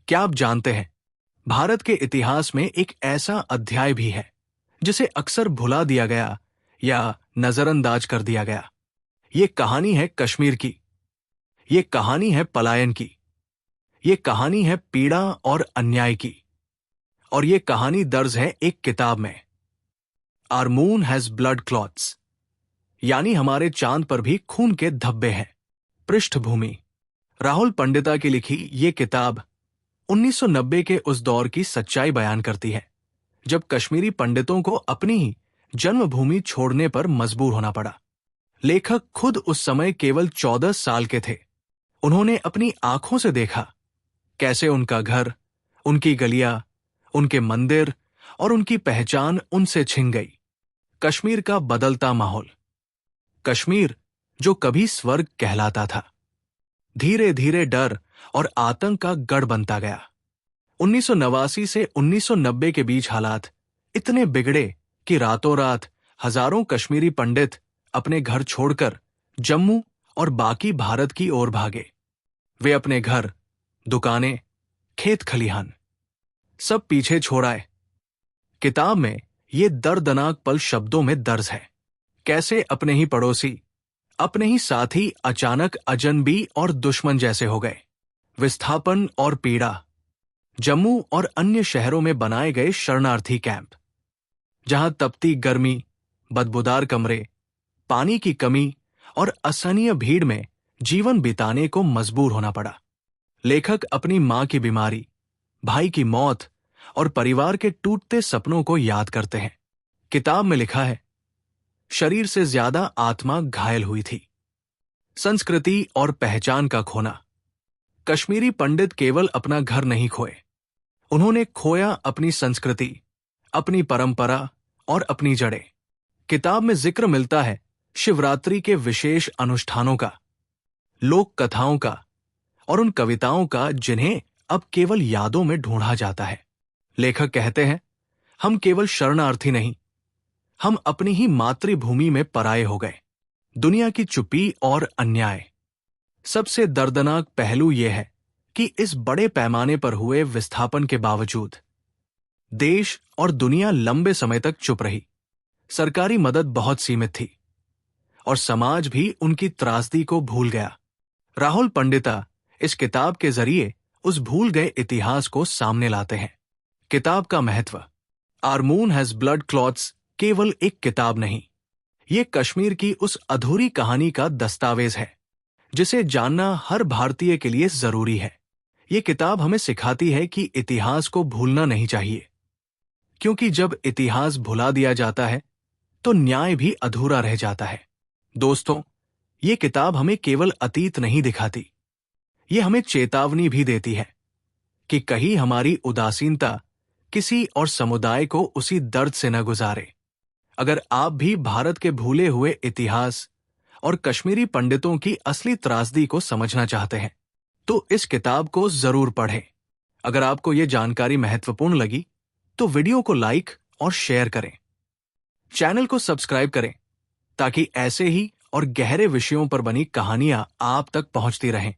क्या आप जानते हैं, भारत के इतिहास में एक ऐसा अध्याय भी है जिसे अक्सर भुला दिया गया या नजरअंदाज कर दिया गया। ये कहानी है कश्मीर की। ये कहानी है पलायन की। ये कहानी है पीड़ा और अन्याय की। और ये कहानी दर्ज है एक किताब में, our moon has blood clots, यानी हमारे चांद पर भी खून के धब्बे हैं। पृष्ठभूमि: राहुल पंडिता की लिखी ये किताब 1990 के उस दौर की सच्चाई बयान करती है जब कश्मीरी पंडितों को अपनी ही जन्मभूमि छोड़ने पर मजबूर होना पड़ा। लेखक खुद उस समय केवल 14 साल के थे। उन्होंने अपनी आंखों से देखा कैसे उनका घर, उनकी गलियां, उनके मंदिर और उनकी पहचान उनसे छिन गई। कश्मीर का बदलता माहौल, कश्मीर जो कभी स्वर्ग कहलाता था, धीरे धीरे डर और आतंक का गढ़ बनता गया। 1989 से 1990 के बीच हालात इतने बिगड़े कि रातों रात हजारों कश्मीरी पंडित अपने घर छोड़कर जम्मू और बाकी भारत की ओर भागे। वे अपने घर, दुकानें, खेत खलिहान सब पीछे छोड़ आए। किताब में ये दर्दनाक पल शब्दों में दर्ज है। कैसे अपने ही पड़ोसी, अपने ही साथी अचानक अजनबी और दुश्मन जैसे हो गए। विस्थापन और पीड़ा: जम्मू और अन्य शहरों में बनाए गए शरणार्थी कैंप, जहां तपती गर्मी, बदबूदार कमरे, पानी की कमी और असहनीय भीड़ में जीवन बिताने को मजबूर होना पड़ा। लेखक अपनी मां की बीमारी, भाई की मौत और परिवार के टूटते सपनों को याद करते हैं। किताब में लिखा है, शरीर से ज्यादा आत्मा घायल हुई थी। संस्कृति और पहचान का खोना: कश्मीरी पंडित केवल अपना घर नहीं खोए, उन्होंने खोया अपनी संस्कृति, अपनी परंपरा और अपनी जड़ें। किताब में जिक्र मिलता है शिवरात्रि के विशेष अनुष्ठानों का, लोक कथाओं का और उन कविताओं का जिन्हें अब केवल यादों में ढूंढा जाता है। लेखक कहते हैं, हम केवल शरणार्थी नहीं, हम अपनी ही मातृभूमि में पराये हो गए। दुनिया की चुप्पी और अन्याय: सबसे दर्दनाक पहलू यह है कि इस बड़े पैमाने पर हुए विस्थापन के बावजूद देश और दुनिया लंबे समय तक चुप रही। सरकारी मदद बहुत सीमित थी और समाज भी उनकी त्रासदी को भूल गया। राहुल पंडिता इस किताब के जरिए उस भूल गए इतिहास को सामने लाते हैं। किताब का महत्व: our moon has blood clots केवल एक किताब नहीं, ये कश्मीर की उस अधूरी कहानी का दस्तावेज है जिसे जानना हर भारतीय के लिए जरूरी है। ये किताब हमें सिखाती है कि इतिहास को भूलना नहीं चाहिए, क्योंकि जब इतिहास भुला दिया जाता है तो न्याय भी अधूरा रह जाता है। दोस्तों, ये किताब हमें केवल अतीत नहीं दिखाती, ये हमें चेतावनी भी देती है कि कहीं हमारी उदासीनता किसी और समुदाय को उसी दर्द से न गुजारे। अगर आप भी भारत के भूले हुए इतिहास और कश्मीरी पंडितों की असली त्रासदी को समझना चाहते हैं तो इस किताब को जरूर पढ़ें। अगर आपको ये जानकारी महत्वपूर्ण लगी तो वीडियो को लाइक और शेयर करें। चैनल को सब्सक्राइब करें ताकि ऐसे ही और गहरे विषयों पर बनी कहानियां आप तक पहुंचती रहें।